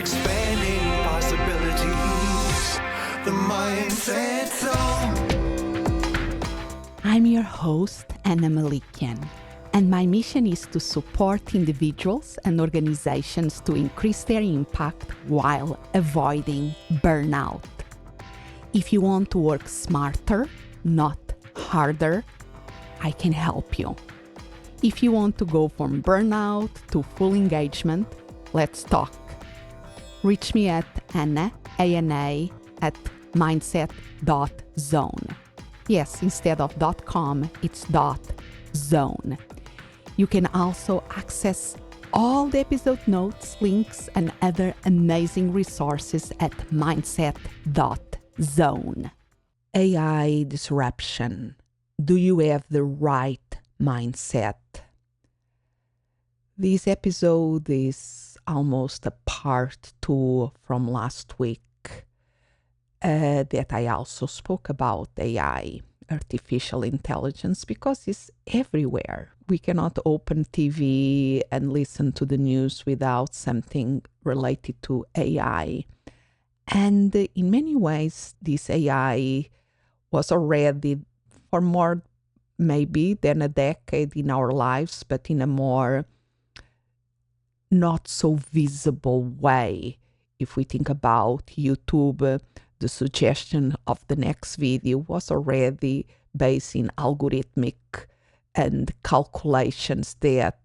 expanding possibilities. The Mindset Zone. I'm your host, Anna Melikian, and my mission is to support individuals and organizations to increase their impact while avoiding burnout. If you want to work smarter, not harder, I can help you. If you want to go from burnout to full engagement, let's talk. Reach me at Anna, A-N-A, at mindset.zone. Yes, instead of .com, it's .zone. You can also access all the episode notes, links, and other amazing resources at mindset.zone. AI disruption. Do you have the right mindset? This episode is almost a part 2 from last week that I also spoke about AI, artificial intelligence, because it's everywhere. We cannot open TV and listen to the news without something related to AI. And in many ways, this AI was already for more maybe than a decade in our lives, but in a more not so visible way. If we think about YouTube, the suggestion of the next video was already based in algorithmic and calculations that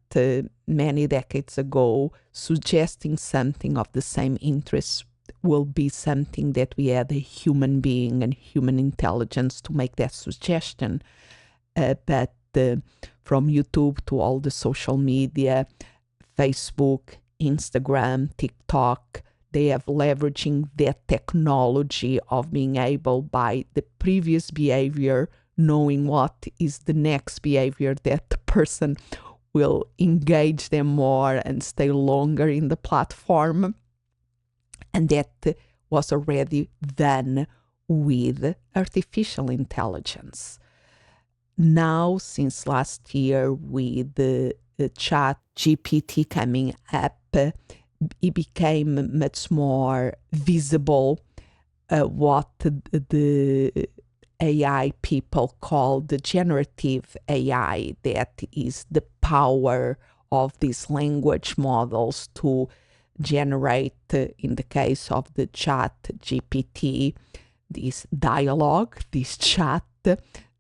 many decades ago, suggesting something of the same interest will be something that we had a human being and human intelligence to make that suggestion. But from YouTube to all the social media, Facebook, Instagram, TikTok, they have leveraging that technology of being able by the previous behavior, knowing what is the next behavior that the person will engage them more and stay longer in the platform. And that was already done with artificial intelligence. Now, since last year, with the chat GPT coming up, it became much more visible what the AI people call the generative AI, that is the power of these language models to generate, in the case of the chat GPT, this dialogue, this chat,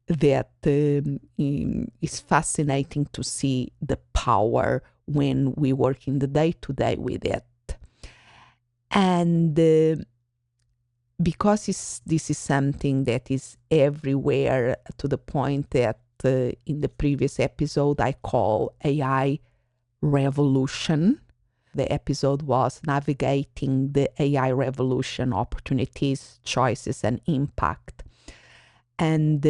that is fascinating to see the power when we work in the day-to-day with it. And because this is something that is everywhere, to the point that in the previous episode I call AI revolution. The episode was Navigating the AI Revolution, Opportunities, Choices, and Impact. And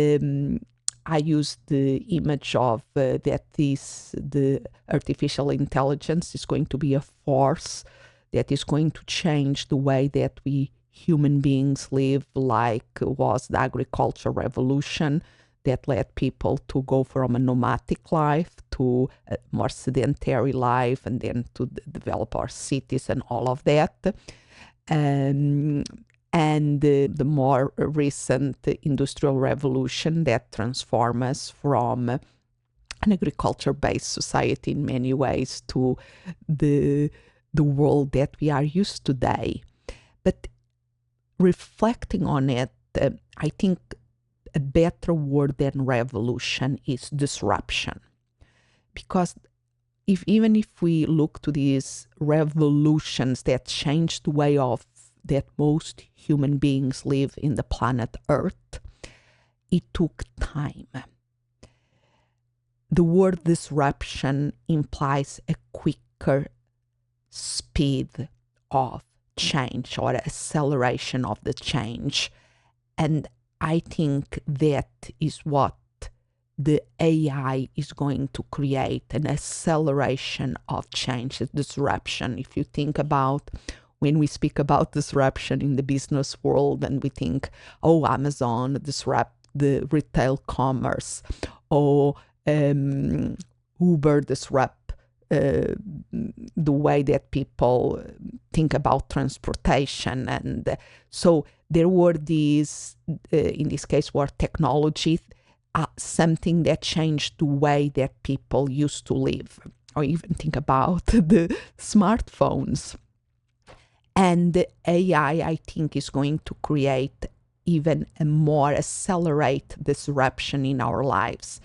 I used the image of that the artificial intelligence is going to be a force that is going to change the way that we human beings live, like was the agricultural revolution that led people to go from a nomadic life to a more sedentary life, and then to develop our cities and all of that. And the more recent industrial revolution that transformed us from an agriculture-based society in many ways to the world that we are used to today. But reflecting on it, I think a better word than revolution is disruption. Because even if we look to these revolutions that changed the way of that most human beings live in the planet Earth, it took time. The word disruption implies a quicker speed of change or acceleration of the change. And I think that is what the AI is going to create, an acceleration of change, a disruption. If you think about when we speak about disruption in the business world and we think, oh, Amazon disrupt the retail commerce, or Uber disrupt the way that people think about transportation. And so there were these, in this case, were technology, something that changed the way that people used to live, or even think about the smartphones. And AI, I think, is going to create even a more accelerate disruption in our lives.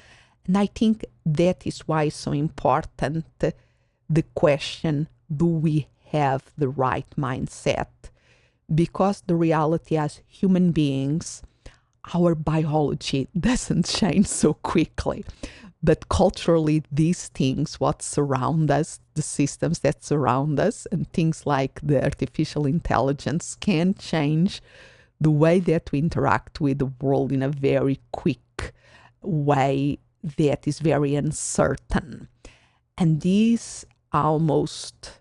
And I think that is why it's so important the question, do we have the right mindset? Because the reality as human beings, our biology doesn't change so quickly. But culturally, these things, what surround us, the systems that surround us, and things like the artificial intelligence can change the way that we interact with the world in a very quick way that is very uncertain. And these almost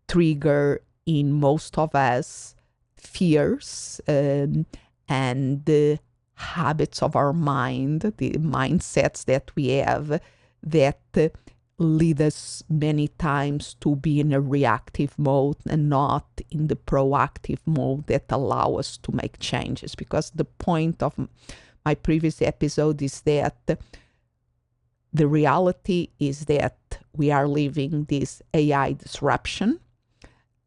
trigger in most of us fears and the habits of our mind, the mindsets that we have that lead us many times to be in a reactive mode and not in the proactive mode that allow us to make changes. Because the point of my previous episode is that the reality is that we are living this AI disruption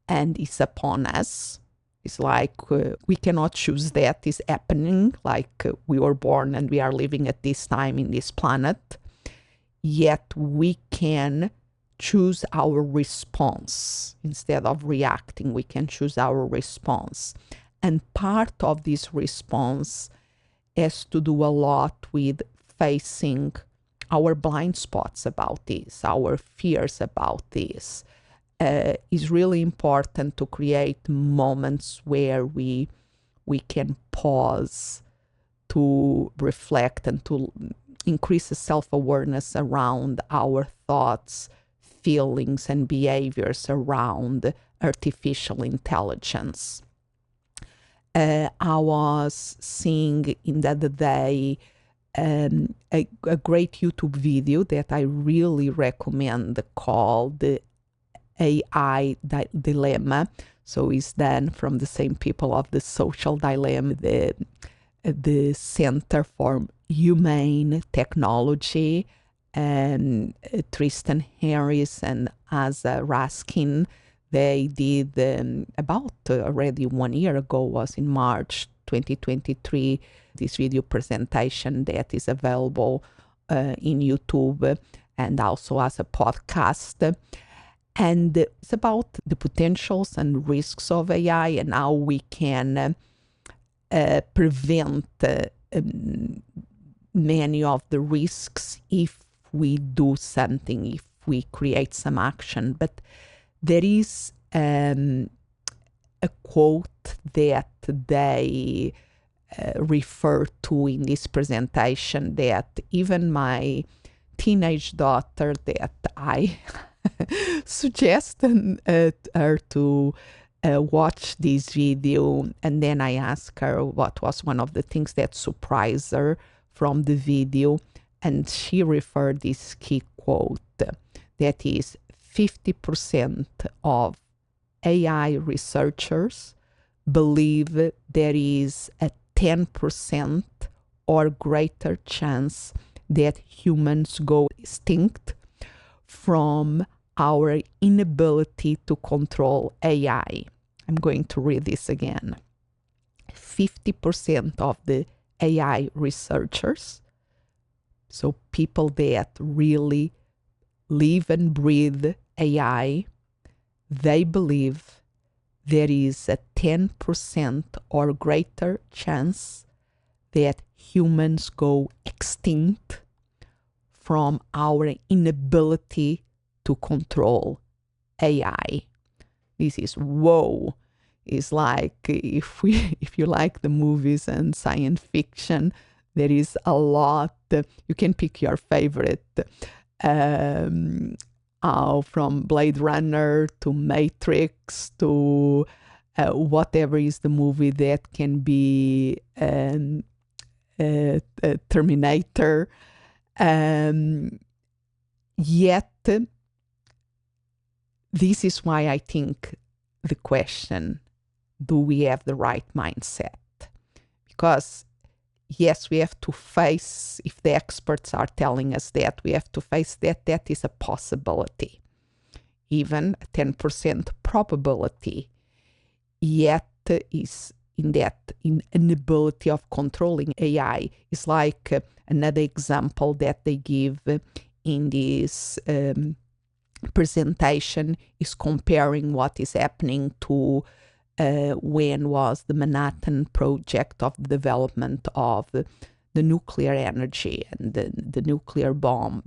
and it's upon us. It's like we cannot choose that. It's happening, like we were born and we are living at this time in this planet. Yet we can choose our response. Instead of reacting, we can choose our response. And part of this response has to do a lot with facing our blind spots about this, our fears about this. It's really important to create moments where we can pause to reflect and to increase the self-awareness around our thoughts, feelings, and behaviors around artificial intelligence. I was seeing in the other day a great YouTube video that I really recommend called the AI Dilemma. So it's then from the same people of the Social Dilemma, the Center for Humane Technology, and Tristan Harris and Asa Raskin. They did about already 1 year ago, was in March 2023, this video presentation that is available in YouTube and also as a podcast. And it's about the potentials and risks of AI and how we can prevent many of the risks if we do something, if we create some action. But there is a quote that they refer to in this presentation that even my teenage daughter, that I suggest her to watch this video, and then I asked her what was one of the things that surprised her from the video, and she referred this key quote that is 50% of AI researchers believe there is a 10% or greater chance that humans go extinct from our inability to control AI. I'm going to read this again. 50% of the AI researchers, so people that really live and breathe AI, they believe there is a 10% or greater chance that humans go extinct from our inability to control AI. This is whoa. It's like if you like the movies and science fiction, there is a lot. You can pick your favorite. From Blade Runner to Matrix to whatever is the movie that can be Terminator. Yet This is why I think the question, do we have the right mindset? Because yes, we have to face, if the experts are telling us that, we have to face that that is a possibility, even a 10% probability, yet is in that inability of controlling AI is like another example that they give in this presentation is comparing what is happening to when was the Manhattan Project of development of the nuclear energy and the nuclear bomb.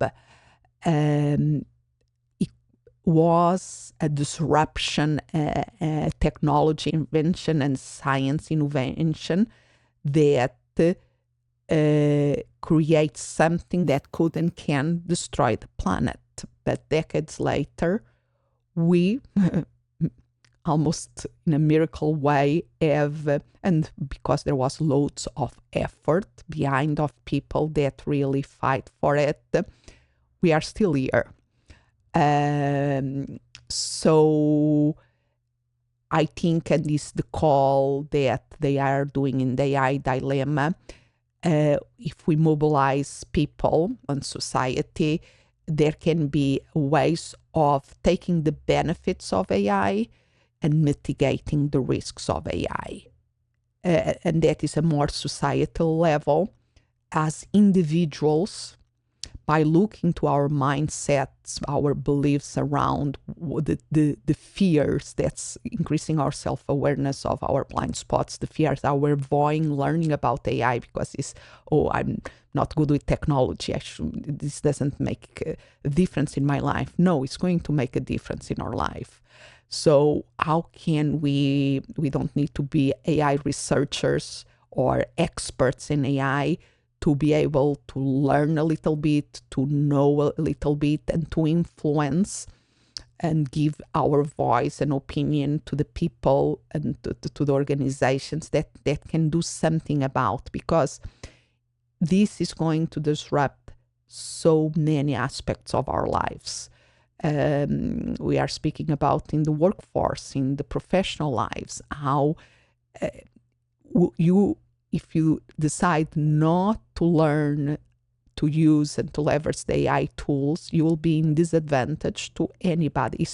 It was a disruption, technology invention and science invention that creates something that could and can destroy the planet. But decades later, we almost in a miracle way have, and because there was loads of effort behind of people that really fight for it, we are still here. So I think, and this is the call that they are doing in the AI dilemma, if we mobilize people and society, there can be ways of taking the benefits of AI and mitigating the risks of AI. And that is a more societal level. As individuals, by looking to our mindsets, our beliefs around the fears that's increasing our self-awareness of our blind spots, the fears that we're avoiding learning about AI because it's, oh, I'm not good with technology. This doesn't make a difference in my life. No, it's going to make a difference in our life. So how can we don't need to be AI researchers or experts in AI to be able to learn a little bit, to know a little bit, and to influence and give our voice and opinion to the people and to the organizations that can do something about, because this is going to disrupt so many aspects of our lives. We are speaking about in the workforce, in the professional lives, how if you decide not to learn to use and to leverage the AI tools, you will be in disadvantage to anybody.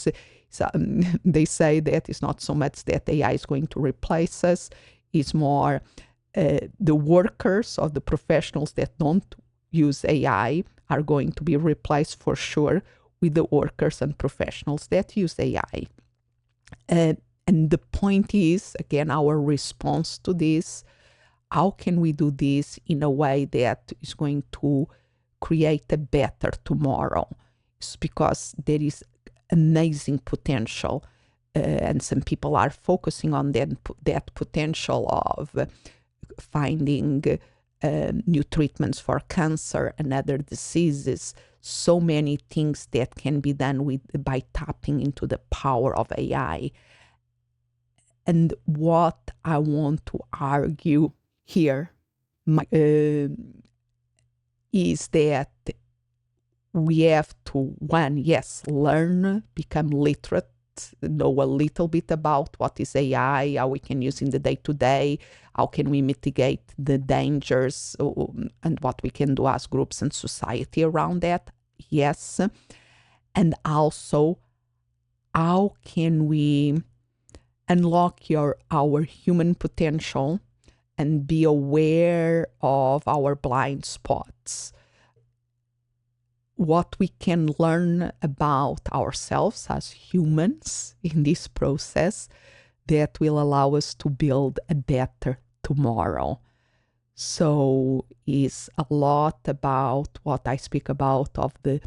They say that it's not so much that AI is going to replace us, it's more the workers or the professionals that don't use AI are going to be replaced for sure with the workers and professionals that use AI. And the point is, again, our response to this, how can we do this in a way that is going to create a better tomorrow? It's because there is amazing potential, and some people are focusing on that potential of finding new treatments for cancer and other diseases. So many things that can be done by tapping into the power of AI. And what I want to argue here is that we have to, one, yes, learn, become literate, know a little bit about what is AI, how we can use in the day-to-day, how can we mitigate the dangers, and what we can do as groups and society around that, yes. And also, how can we unlock our human potential and be aware of our blind spots. What we can learn about ourselves as humans in this process that will allow us to build a better tomorrow. So it's a lot about what I speak about of the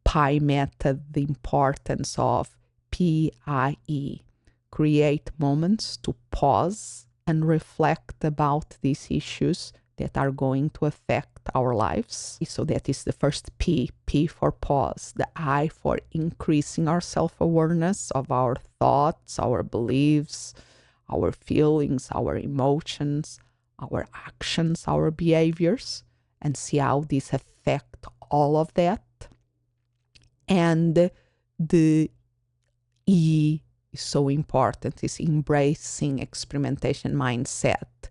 PI method, the importance of PIE. Create moments to pause and reflect about these issues that are going to affect our lives. So that is the first P for pause, the I for increasing our self-awareness of our thoughts, our beliefs, our feelings, our emotions, our actions, our behaviors, and see how these affect all of that. And the E is so important, is embracing experimentation mindset.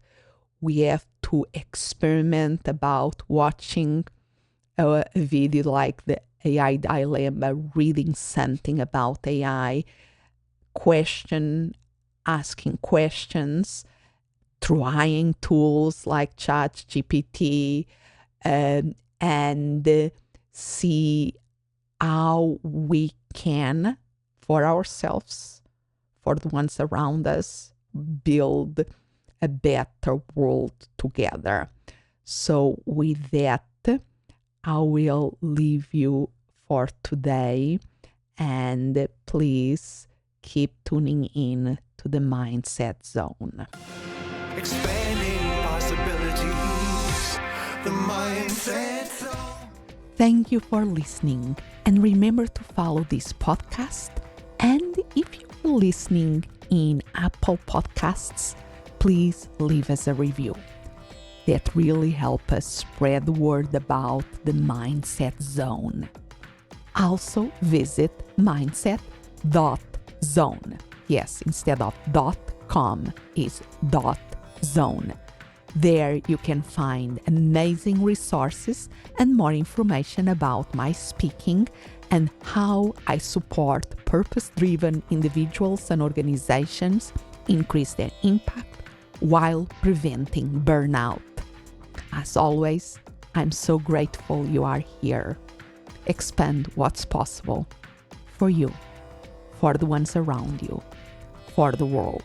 We have to experiment about watching a video like the AI dilemma, reading something about AI, asking questions, trying tools like ChatGPT, and see how we can, for ourselves, for the ones around us, build a better world together. So with that, I will leave you for today, and please keep tuning in to the Mindset Zone. Expanding possibilities. The mindset zone. Thank you for listening, and remember to follow this podcast. And if you're listening in Apple Podcasts, please leave us a review. That really helps us spread the word about the Mindset Zone. Also visit mindset.zone. Yes, instead of .com is .zone. There you can find amazing resources and more information about my speaking and how I support purpose-driven individuals and organizations increase their impact while preventing burnout. As always, I'm so grateful you are here. Expand what's possible for you, for the ones around you, for the world.